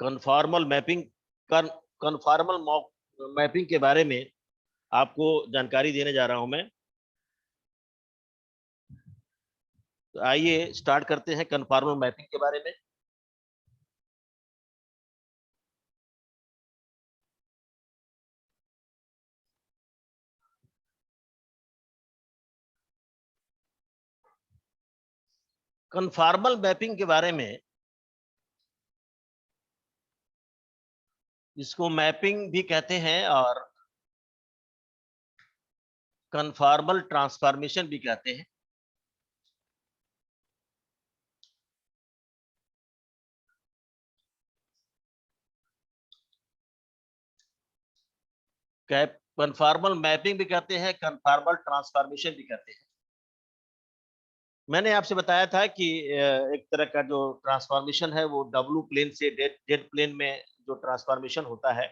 Conformal mapping conformal mapping के बारे में आपको जानकारी देने जा रहा हूं मैं। तो आइए स्टार्ट करते हैं कन्फॉर्मल मैपिंग के बारे में। कन्फॉर्मल मैपिंग के बारे में, इसको मैपिंग भी कहते हैं और कन्फॉर्मल ट्रांसफॉर्मेशन भी कहते हैं। कन्फॉर्मल मैपिंग भी कहते हैं, कन्फॉर्मल ट्रांसफॉर्मेशन भी कहते हैं। मैंने आपसे बताया था कि एक तरह का जो ट्रांसफॉर्मेशन है वो डब्लू प्लेन से जेड प्लेन में जो ट्रांसफॉर्मेशन होता है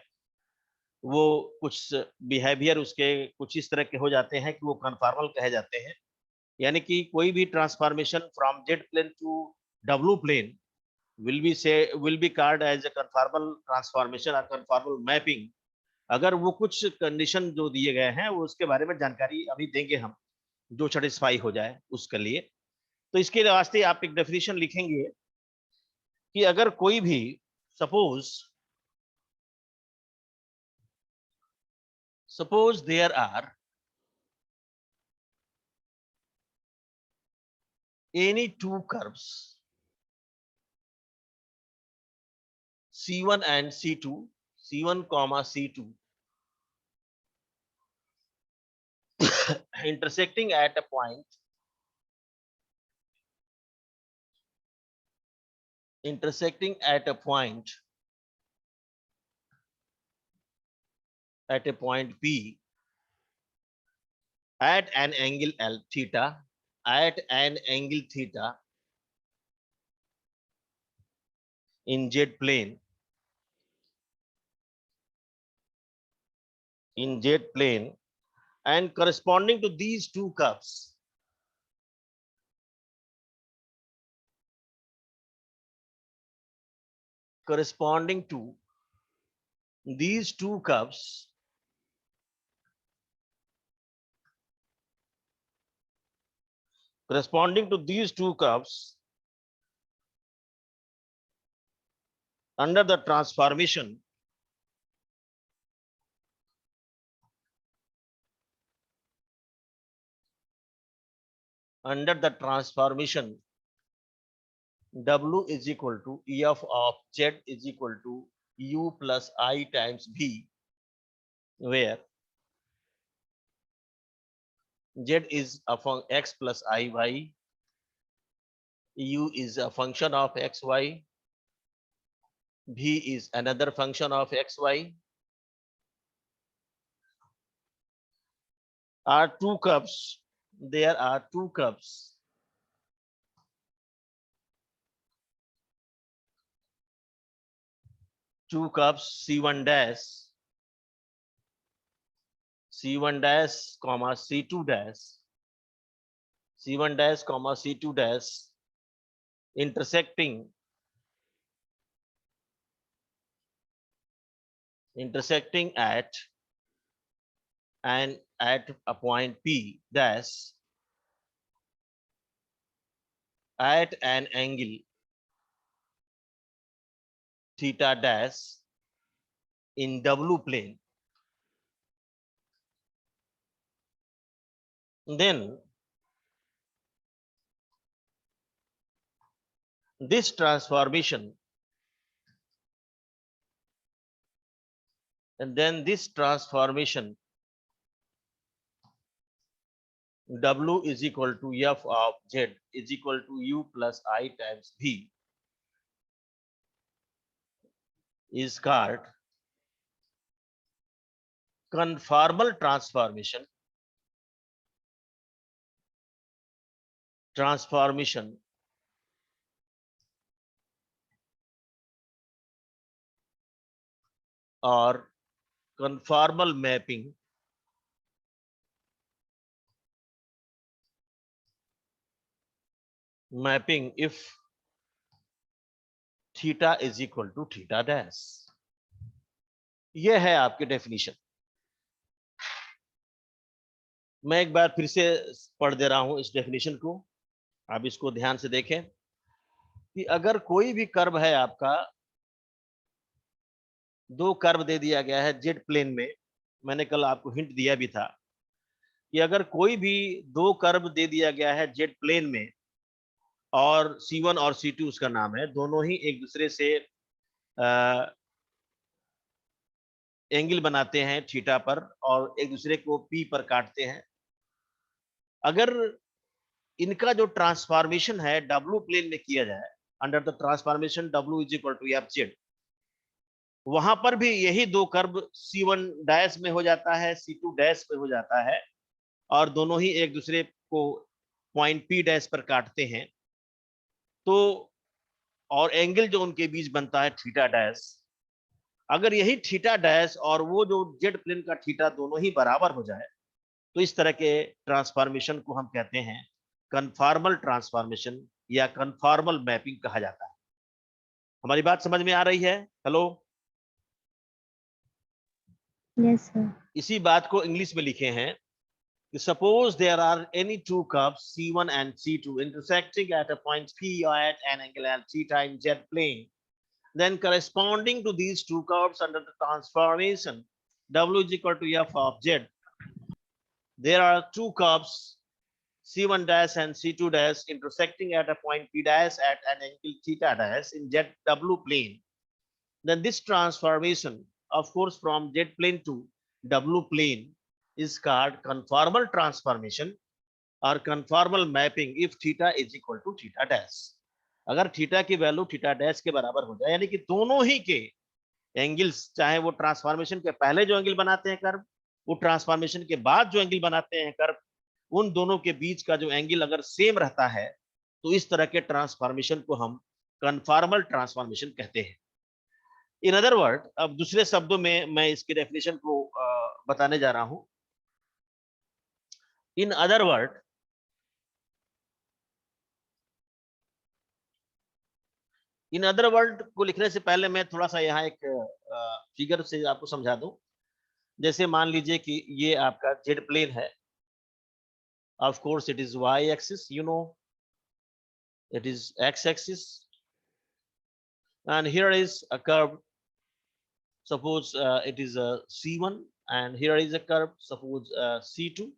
वो कुछ बिहेवियर उसके कुछ इस तरह के हो जाते हैं कि वो कन्फॉर्मल कहे जाते हैं। यानी कि कोई भी transformation from Z plane to W plane will be called as a conformal transformation और कन्फॉर्मल मैपिंग, अगर वो कुछ कंडीशन जो दिए गए हैं वो उसके बारे में जानकारी अभी देंगे हम, जो सेटिस्फाई हो जाए उसके लिए। तो इसके वास्ते आप एक डेफिनेशन लिखेंगे कि अगर कोई भी suppose there are any two curves C1 and C2, C1 comma C2 intersecting at a point intersecting at a point P at an angle L theta at an angle theta in Z plane and corresponding to these two curves corresponding to these two curves corresponding to these two curves under the transformation W is equal to EF of Z is equal to U plus I times V, where Z is a X plus IY, U is a function of XY, V is another function of XY, are two curves. There are two curves C1 dash comma C2 dash C1 dash comma C2 dash intersecting at a point P dash at an angle theta dash in W plane. Then this transformation W is equal to F of Z is equal to U plus I times V is called conformal transformation or conformal mapping if theta is equal to theta dash. ये है आपकी definition. मैं एक बार फिर से पढ़ दे रहा हूं इस डेफिनेशन को, आप इसको ध्यान से देखें कि अगर कोई भी कर्व है आपका, दो कर्व दे दिया गया है जेड प्लेन में, मैंने कल आपको हिंट दिया भी था कि अगर कोई भी दो कर्व दे दिया गया है जेड प्लेन में और C1 और C2 उसका नाम है, दोनों ही एक दूसरे से एंगल बनाते हैं थीटा पर और एक दूसरे को P पर काटते हैं। अगर इनका जो ट्रांसफॉर्मेशन है W प्लेन में किया जाए, under the transformation W is equal to F Z, वहां पर भी यही दो कर्व C1 डैश में हो जाता है, C2 डैश में हो जाता है और दोनों ही एक दूसरे को पॉइंट P डैश पर काटते हैं। तो और एंगल जो उनके बीच बनता है थीटा डैश, अगर यही थीटा डैश और वो जो जेड प्लेन का थीटा दोनों ही बराबर हो जाए, तो इस तरह के ट्रांसफॉर्मेशन को हम कहते हैं कन्फॉर्मल ट्रांसफॉर्मेशन या कन्फॉर्मल मैपिंग कहा जाता है। हमारी बात समझ में आ रही है? हेलो? Yes sir. इसी बात को इंग्लिश में लिखे हैं कि suppose there are any two curves C1 and C2 intersecting at a point P or at an angle at theta in Z plane, then corresponding to these two curves under the transformation W is equal to F of Z, there are two curves C1 dash and C2 dash intersecting at a point P dash at an angle theta dash in ZW plane. Then this transformation, of course, from Z plane to W plane is called conformal transformation और conformal mapping if theta is equal to theta dash. अगर theta की value theta dash के बराबर हो जाए, यानी कि दोनों ही के एंगल्स, चाहे वो ट्रांसफॉर्मेशन के पहले जो एंगल बनाते हैं कर्व, वो ट्रांसफॉर्मेशन के बाद जो एंगल बनाते हैं कर्व, उन दोनों के बीच का जो एंगल अगर सेम रहता है, तो इस तरह के ट्रांसफॉर्मेशन को हम कन्फॉर्मल ट्रांसफॉर्मेशन कहते हैं। इन अदर वर्ड, अब दूसरे शब्दों में मैं इसकी डेफिनेशन को बताने जा रहा हूं। In other word, in other word को लिखने से पहले मैं थोड़ा सा यहाँ एक फिगर से आपको समझा दूं। जैसे मान लीजिए कि ये आपका जेड प्लेन है, of course it is Y axis, you know it is x-axis, and here is a curve, suppose it is a C1, and here is a curve, suppose C2.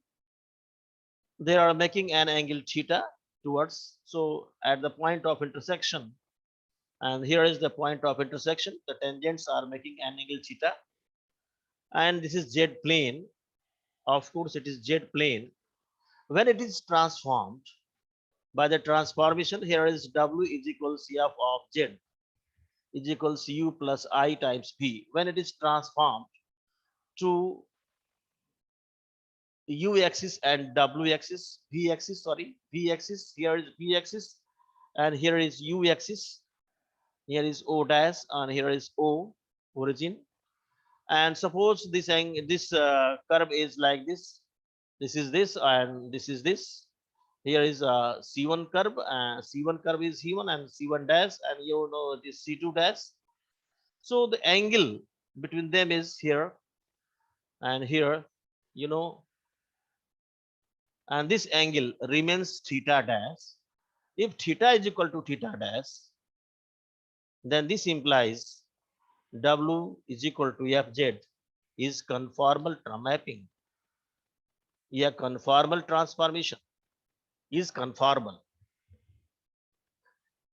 They are making an angle theta towards, so at the point of intersection, and here is the point of intersection, the tangents are making an angle theta, and this is Z plane, of course it is Z plane. When it is transformed by the transformation, here is W is equal to F of Z is equals to U plus I times V. When it is transformed to U axis and W axis, V axis, sorry, V axis, here is V axis, and here is U axis, here is O dash, and here is O origin. And suppose this curve is like this is this, and this is this. Here is a C1 curve, C1 curve is C1 and C1 dash, and you know it is C2 dash. So the angle between them is here and here, you know, and this angle remains theta dash. If theta is equal to theta dash, then this implies W is equal to Fz is conformal mapping. या conformal transformation is conformal.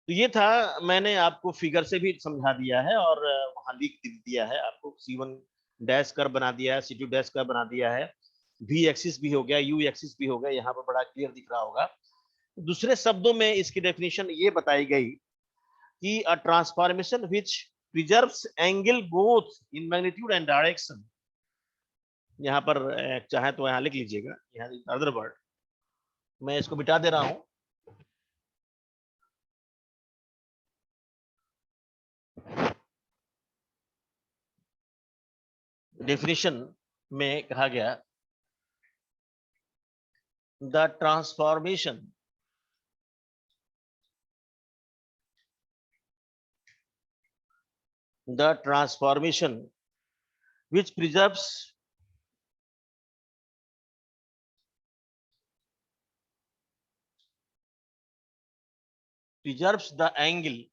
तो ये था, मैंने आपको figure से भी समझा दिया है और वहां लिख दिया है आपको। C1 डैश कर्व बना दिया है, C2 डैश कर्व बना दिया है, V एक्सिस भी हो गया, U एक्सिस भी हो गया, यहाँ पर बड़ा क्लियर दिख रहा होगा। दूसरे शब्दों में इसकी डेफिनेशन ये बताई गई कि a transformation which preserves angle both in magnitude and direction. यहाँ पर चाहे तो यहाँ लिख लीजिएगा, यहाँ अदर वर्ड, मैं इसको मिटा दे रहा हूं। डेफिनेशन में कहा गया the transformation the transformation which preserves the angle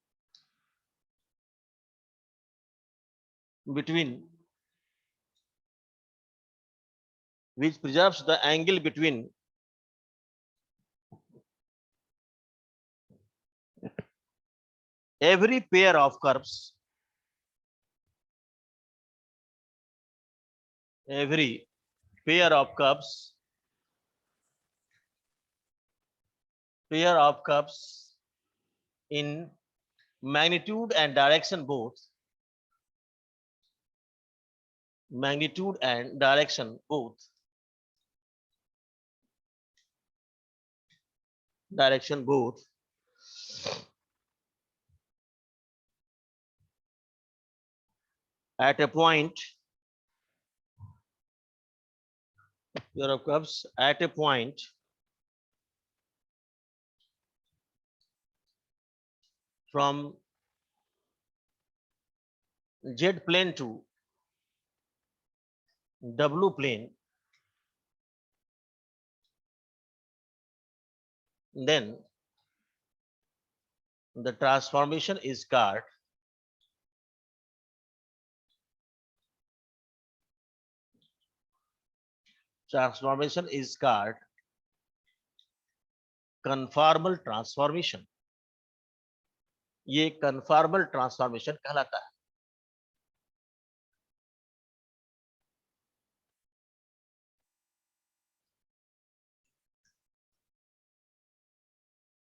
between every pair of curves, in magnitude and direction both, at a point pair of curves at a point from Z plane to W plane, then the transformation is called conformal transformation. ये conformal transformation कहलाता है.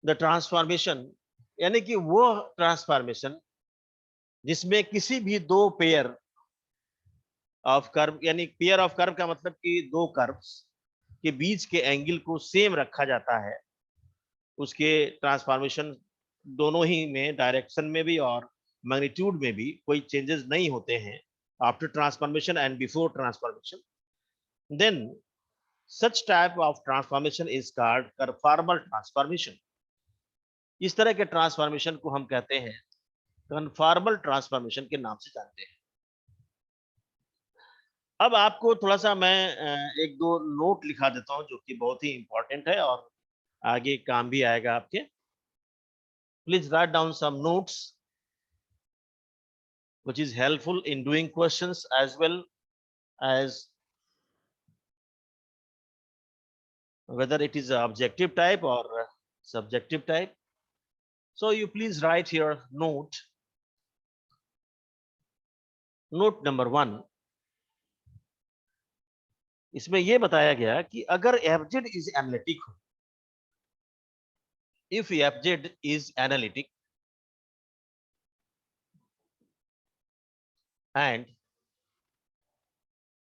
The transformation यानी कि वो transformation जिसमें किसी भी दो पेयर ऑफ कर्व, यानी पेयर ऑफ कर्व का मतलब कि दो कर्व्स के बीच के एंगल को सेम रखा जाता है, उसके ट्रांसफॉर्मेशन दोनों ही में, डायरेक्शन में भी और मैग्नीट्यूड में भी कोई चेंजेस नहीं होते हैं after transformation and before transformation, then such type of transformation is called conformal transformation. इस तरह के ट्रांसफॉर्मेशन को हम कहते हैं कन्फॉर्मल ट्रांसफॉर्मेशन के नाम से जानते हैं. अब आपको थोड़ा सा मैं एक दो नोट लिखा देता हूं जो कि बहुत ही इंपॉर्टेंट है और आगे काम भी आएगा आपके. Please write down some notes which is helpful in doing questions as well as whether it is a objective type or a subjective type. So you please write here note number 1. इसमें यह बताया गया कि अगर fz is analytic हो, if fz is analytic and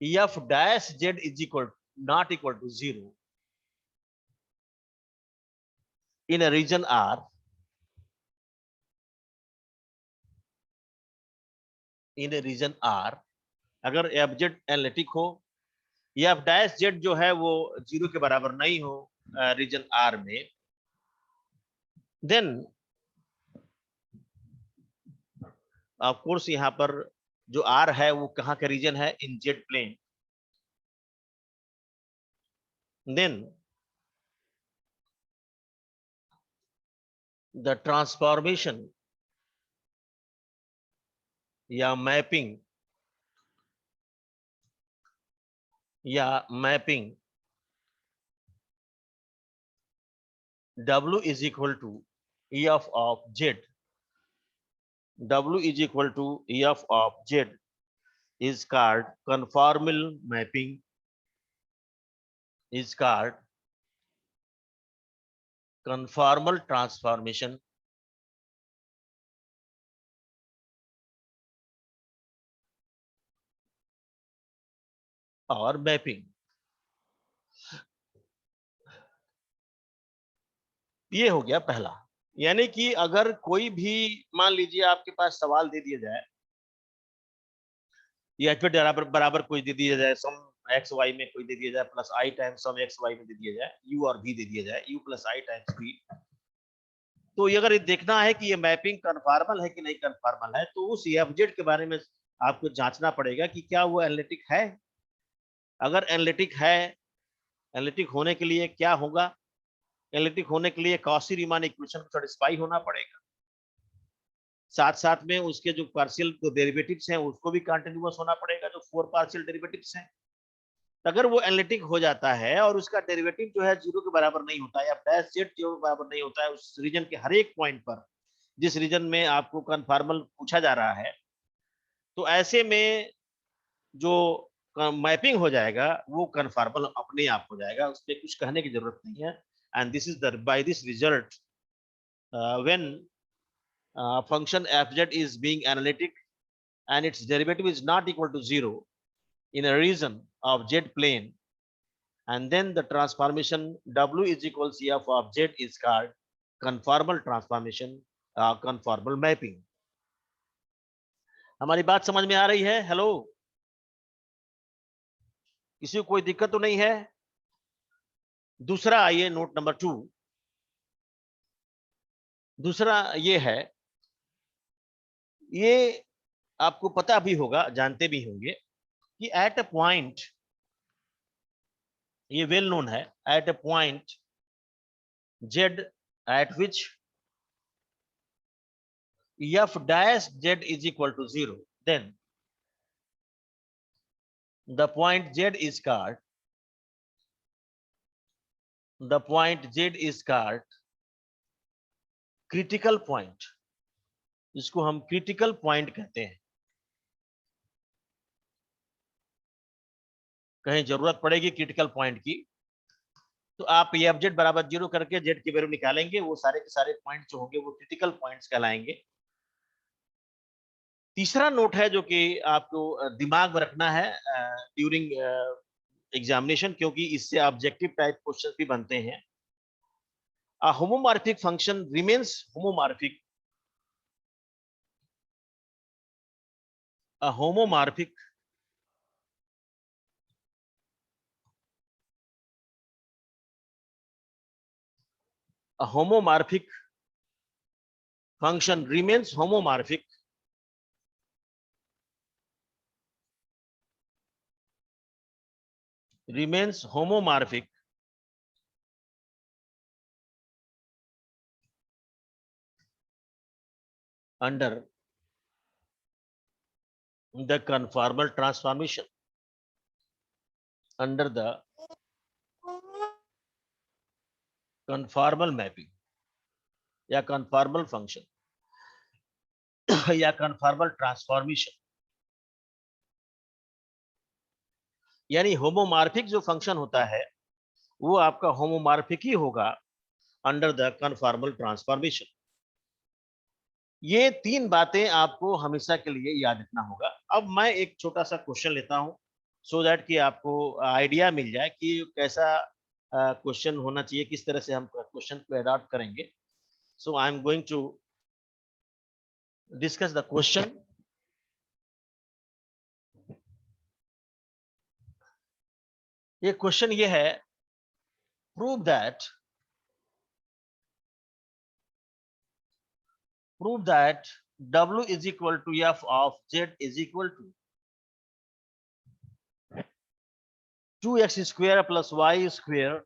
f dash z is not equal to 0 in a region R, अगर fz analytic हो या f dash z जो है वो 0 के बराबर नहीं हो रीजन R में, देन ऑफ कोर्स यहाँ पर जो R है वो कहाँ का रीजन है, in Z plane, then the transformation या mapping W is equal to EF of Z. W is equal to EF of Z is called conformal mapping, is called conformal transformation, और mapping. ये हो गया पहला. यानी कि अगर कोई भी मान लीजिए आपके पास सवाल दे दिया जाए या फिर बराबर कोई दे दिया जाए, सम एक्स वाई में कोई दे दिया जाए प्लस आई टाइम्स सम एक्स वाई में दे दिया जाए, यू और भी दे दिया जाए, यू प्लस आई टाइम्स भी, तो ये अगर ये देखना है कि ये मैपिंग कन्फॉर्मल है कि नहीं कन्फॉर्मल है, तो उस एफजेड के बारे में आपको जांचना पड़ेगा कि क्या वो एनालिटिक है। अगर एनालिटिक है, एनालिटिक होने के लिए क्या होगा? एनालिटिक होने के लिए कॉची रीमान इक्वेशन को सेटिस्फाई होना पड़ेगा, साथ साथ में उसके जो पार्शियल डेरिवेटिव्स हैं उसको भी कंटिन्यूअस होना पड़ेगा, जो 4 पार्शियल डेरिवेटिव्स हैं। अगर वो एनालिटिक हो जाता है और उसका डेरिवेटिव जो है 0 के बराबर नहीं होता है या डैश जेड 0 के बराबर नहीं होता है उस रीजन के हर एक पॉइंट पर, जिस रीजन में आपको कन्फॉर्मल पूछा जा रहा है, तो ऐसे में जो मैपिंग हो जाएगा वो कन्फॉर्मल अपने आप हो जाएगा, उस पर कुछ कहने की जरूरत नहीं है। And this is the by this result when function fz is being analytic and its derivative is not equal to 0 in a region of z plane, and then the transformation w is equals f of z is called conformal transformation, conformal mapping. हमारी बात समझ में आ रही है? Hello, किसी को कोई दिक्कत तो नहीं है? दूसरा आइए, नोट नंबर 2। दूसरा ये है, ये आपको पता भी होगा, जानते भी होंगे कि एट अ पॉइंट, ये वेल नोन है, at a point z at which f dash z is equal to 0, then the point z is called critical point. इसको हम क्रिटिकल पॉइंट कहते हैं। कहीं जरूरत पड़ेगी क्रिटिकल पॉइंट की तो आप ये एफ जेड बराबर 0 करके जेड की वैल्यू निकालेंगे, वो सारे के सारे पॉइंट जो होंगे वो क्रिटिकल पॉइंट्स कहलाएंगे। तीसरा नोट है जो कि आपको दिमाग में रखना है ड्यूरिंग एग्जामिनेशन, क्योंकि इससे ऑब्जेक्टिव टाइप क्वेश्चन भी बनते हैं। A homomorphic function remains homomorphic. A homomorphic function remains homomorphic under the conformal transformation, under the conformal mapping या conformal function या conformal transformation। यानी होमोमॉर्फिक जो फंक्शन होता है वो आपका होमोमॉर्फिक ही होगा अंडर द कन्फॉर्मल ट्रांसफॉर्मेशन। ये तीन बातें आपको हमेशा के लिए याद रखना होगा। अब मैं एक छोटा सा क्वेश्चन लेता हूं सो दैट कि आपको आइडिया मिल जाए कि कैसा क्वेश्चन होना चाहिए, किस तरह से हम क्वेश्चन को अडॉप्ट करेंगे। So I am going to discuss the question. ये क्वेश्चन ये है, prove that w is equal to f of z is equal to 2x square plus y square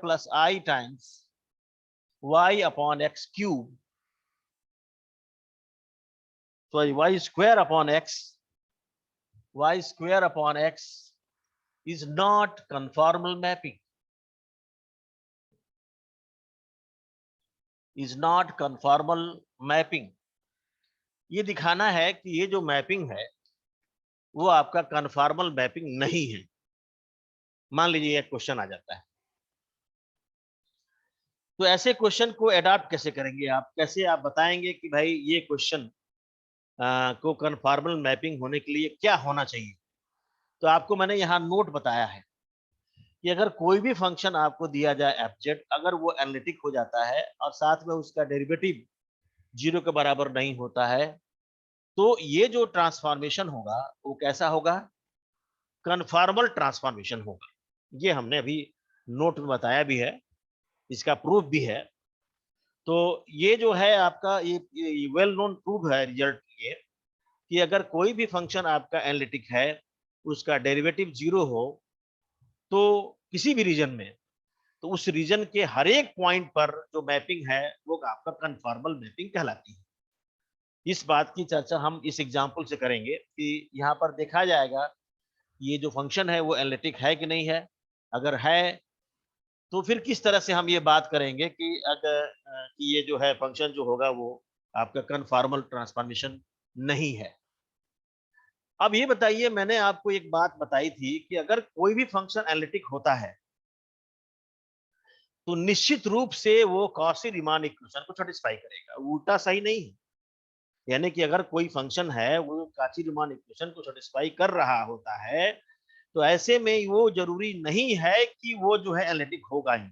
plus I times y upon x cube, sorry, y square upon x is not conformal mapping, is not conformal mapping। ये दिखाना है कि ये जो mapping है वो आपका conformal mapping नहीं है। मान लीजिए एक क्वेश्चन आ जाता है, तो ऐसे क्वेश्चन को अडॉप्ट कैसे करेंगे आप? कैसे आप बताएंगे कि भाई ये क्वेश्चन को कन्फॉर्मल मैपिंग होने के लिए क्या होना चाहिए? तो आपको मैंने यहाँ नोट बताया है कि अगर कोई भी फंक्शन आपको दिया जाए एफ जेड, अगर वो एनालिटिक हो जाता है और साथ में उसका डेरिवेटिव 0 के बराबर नहीं होता है, तो ये जो ट्रांसफॉर्मेशन होगा वो कैसा होगा? कन्फॉर्मल ट्रांसफॉर्मेशन होगा। ये हमने अभी नोट में बताया भी है, इसका प्रूफ भी है। तो ये जो है आपका ये वेल नोन प्रूफ है रिजल्ट ये, कि अगर कोई भी फंक्शन आपका एनालिटिक है, उसका डेरिवेटिव 0 हो, तो किसी भी रीजन में, तो उस रीजन के हर एक पॉइंट पर जो मैपिंग है वो आपका कन्फॉर्मल मैपिंग कहलाती है। इस बात की चर्चा हम इस एग्जांपल से करेंगे कि यहाँ पर देखा जाएगा ये जो फंक्शन है वो एनालिटिक है कि नहीं है। अगर है तो फिर किस तरह से हम ये बात करेंगे कि अगर कि ये जो है फंक्शन जो होगा वो आपका कन्फॉर्मल ट्रांसफॉर्मेशन नहीं है। अब ये बताइए, मैंने आपको एक बात बताई थी कि अगर कोई भी फंक्शन एनालिटिक होता है तो निश्चित रूप से वो कॉची रीमान इक्वेशन को सेटिस्फाई करेगा, उल्टा सही नहीं है। यानी कि अगर कोई फंक्शन है वो कॉची रीमान इक्वेशन को सेटिस्फाई कर रहा होता है, तो ऐसे में वो जरूरी नहीं है कि वो जो है एनालिटिक होगा ही।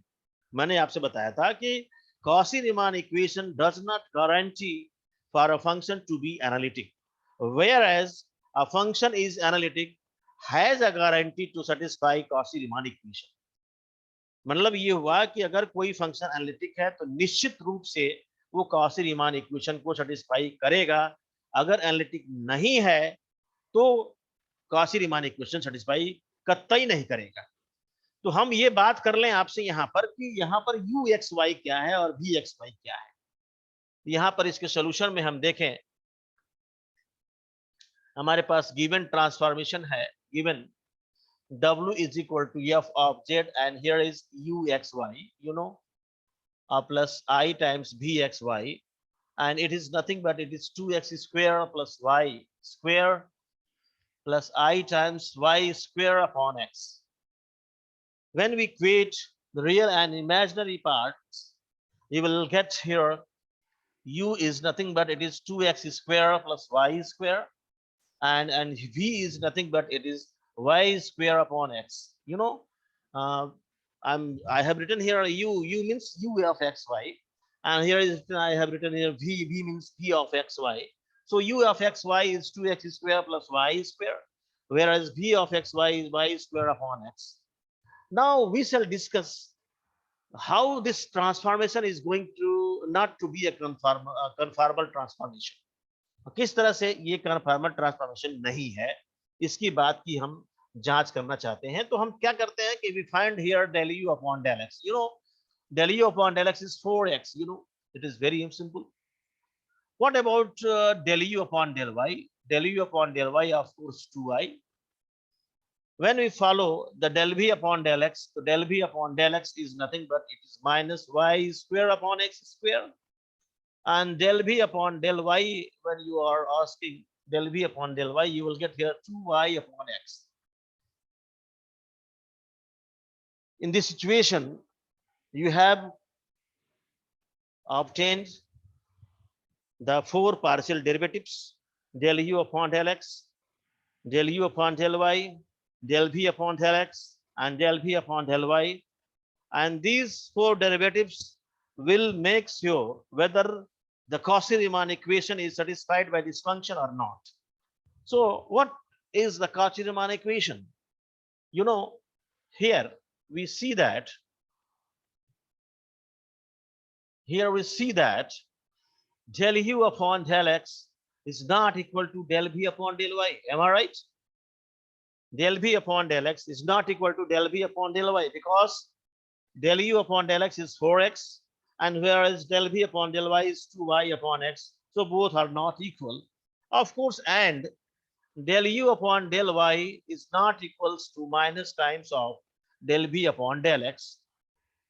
मैंने आपसे बताया था कि Cauchy Riemann equation does not guarantee for a function to be analytic, whereas a function is analytic has a guarantee to satisfy Cauchy Riemann equation। मतलब ये हुआ कि अगर कोई फंक्शन एनालिटिक है तो निश्चित रूप से वो कॉची रीमान इक्वेशन को सेटिस्फाई करेगा। अगर एनालिटिक नहीं है तो कॉची रीमान इक्वेशन सेटिस्फाई कतई नहीं करेगा। तो हम ये बात कर लें आपसे यहाँ पर कि यहाँ पर यू एक्स वाई क्या है और वी एक्स वाई क्या है। यहाँ पर इसके सोल्यूशन में हम देखें, हमारे पास गिवन ट्रांसफॉर्मेशन है, given W is equal to f of z, and here is uxy, you know, plus I times vxy, and it is nothing but it is 2x square plus y square plus I times y square upon x. When we equate the real and imaginary parts, you will get here u is nothing but it is 2x square plus y square, and v is nothing but it is y square upon x. You know, uh, I have written here u means u of xy, and here is I have written here v means v of xy. So u of xy is 2x square plus y square, whereas v of xy is y square upon x. Now we shall discuss how this transformation is going to not to be a conformal transformation। किस तरह से ये conformal transformation नहीं है, इसकी बात की हम जांच करना चाहते हैं। तो हम क्या करते हैं कि we find here del u upon del x, you know, del u upon del x is 4x, you know, it is very simple। what about del u upon del y? Del u upon del y of course 2y। when we follow the del v upon del x, so del v upon del x is nothing but it is minus y square upon x square, and del v upon del y, when you are asking del v upon del y, you will get here 2y upon x. In this situation, you have obtained the four partial derivatives: del u upon del x, del u upon del y, del v upon del x, and del v upon del y. And these four derivatives will make sure whether the Cauchy-Riemann equation is satisfied by this function or not. So what is the Cauchy-Riemann equation? You know, here we see that del u upon del x is not equal to del v upon del y. Am I right? Del v upon del x is not equal to del v upon del y, because del u upon del x is 4x, and whereas del v upon del y is 2y upon x. So both are not equal, of course, and del u upon del y is not equals to minus times of del v upon del x,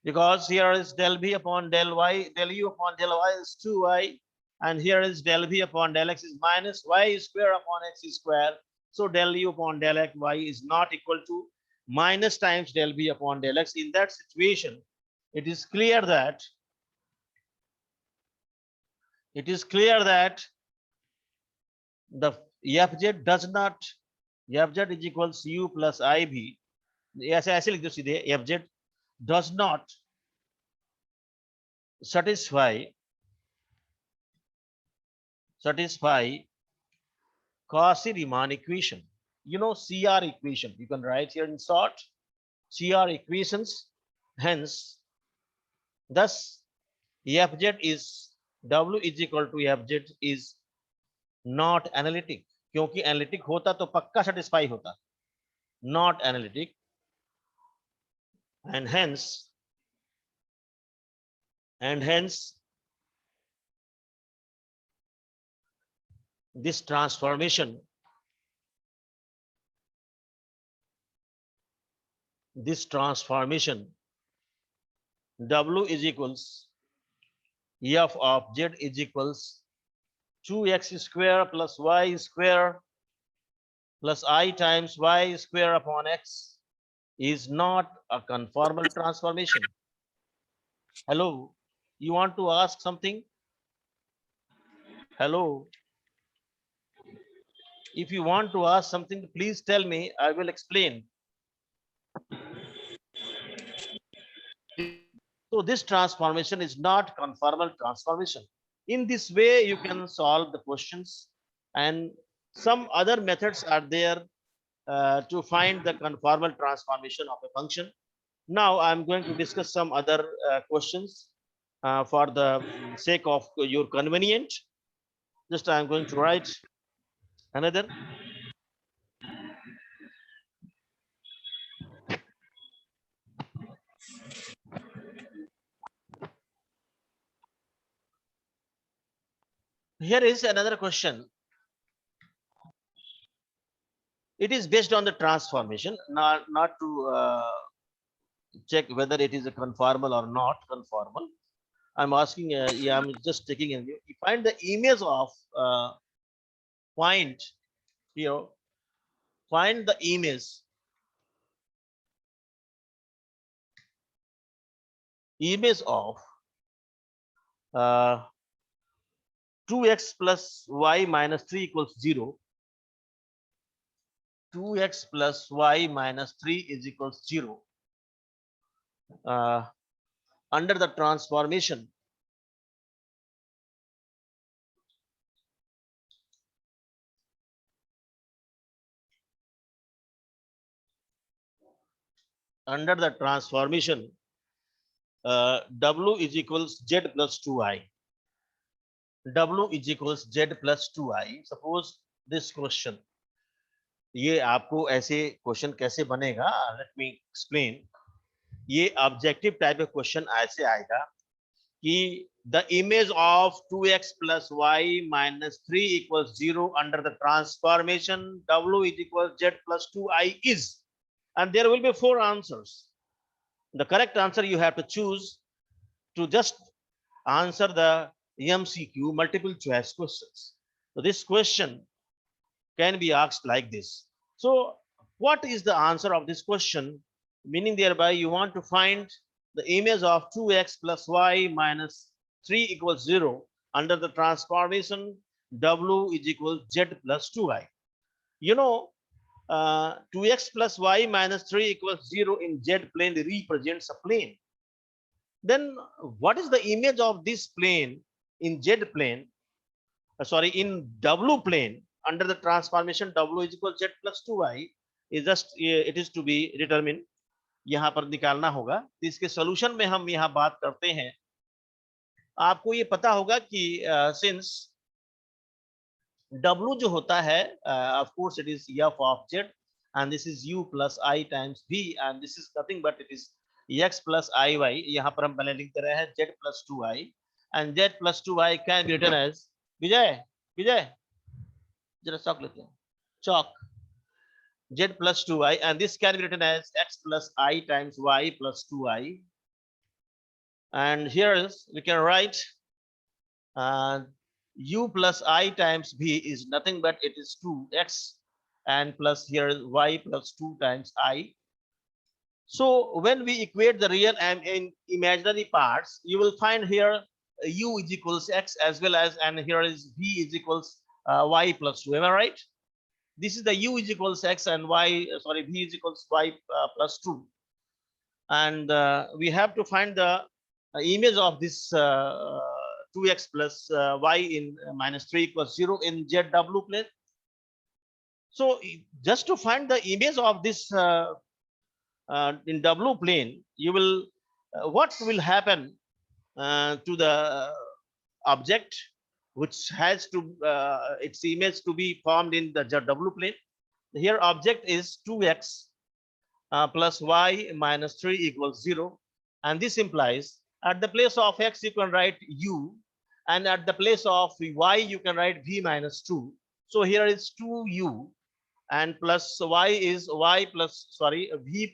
because here is del v upon del y, del u upon del y is 2y, and here is del v upon del x is minus y square upon x square. So del u upon del x y is not equal to minus times del v upon del x. In that situation, it is clear that the fz does not, fz is equals u plus iv, ऐसे लिख दो सीधे, fz does not satisfy Cauchy-Riemann equation. You know, CR equation, you can write here in short, CR equations Hence, thus fz is w is equal to fz is not analytic. क्योंकि analytic होता तो पक्का satisfy होता, not analytic, and hence this transformation w is equals f of z is equals 2x square plus y square plus I times y square upon x is not a conformal transformation. Hello, you want to ask something? Hello, if you want to ask something, please tell me, I will explain. So this transformation is not conformal transformation. In this way, you can solve the questions, and some other methods are there to find the conformal transformation of a function. Now I'm going to discuss some other questions for the sake of your convenient. Just I'm going to write another. Here is another question. It is based on the transformation, not to check whether it is a conformal or not conformal. I'm asking, yeah, I'm just taking in. You find the image of point here. Find the image of 2x plus y minus 3 equals 0. 2x plus y minus 3 is equals 0 under the transformation w is equals z plus 2i. w is equals z plus 2i. Suppose this question, ये आपको ऐसे question कैसे बनेगा, let me explain. ये objective type of question ऐसे आएगा कि the image of 2x plus y minus 3 equals 0 under the transformation w is equals z plus 2i is, and there will be 4 answers. The correct answer you have to choose to just answer the MCQ, multiple choice questions. So this question can be asked like this. So what is the answer of this question? Meaning thereby you want to find the image of 2x plus y minus 3 equals 0 under the transformation w is equal z plus 2i. You know, 2x plus y minus 3 equals 0 in z plane represents a plane. Then what is the image of this plane in z plane, in w plane under the transformation w is equal z plus 2i is just it is to be determined. यहाँ पर निकालना होगा. तो इसके solution में हम यहाँ बात करते हैं. आपको ये पता होगा कि सिंस w जो होता है of course it is f of z and this is u plus I times v and this is nothing but it is x plus iy. यहाँ पर हम पहले लिखते रहे हैं z plus 2i and z plus 2i can be written as विजय जरा चौक लेते हैं, chalk, z plus 2i, and this can be written as x plus I times y plus 2i. And here is we can write u plus I times v is nothing but it is 2x and plus here is y plus 2 times I. So when we equate the real and imaginary parts, you will find here u is equals x as well as, and here is v is equals y plus 2. Am I right? This is the u is equals x and y, v is equals y plus 2. And we have to find the image of this 2x plus y in minus 3 equals 0 in ZW plane. So just to find the image of this in W plane, you will what will happen to the object which has to its image to be formed in the W plane? Here object is 2x plus y minus 3 equals 0, and this implies at the place of x you can write u, and at the place of y you can write v minus 2. So here is 2u, and plus y is y plus, sorry, v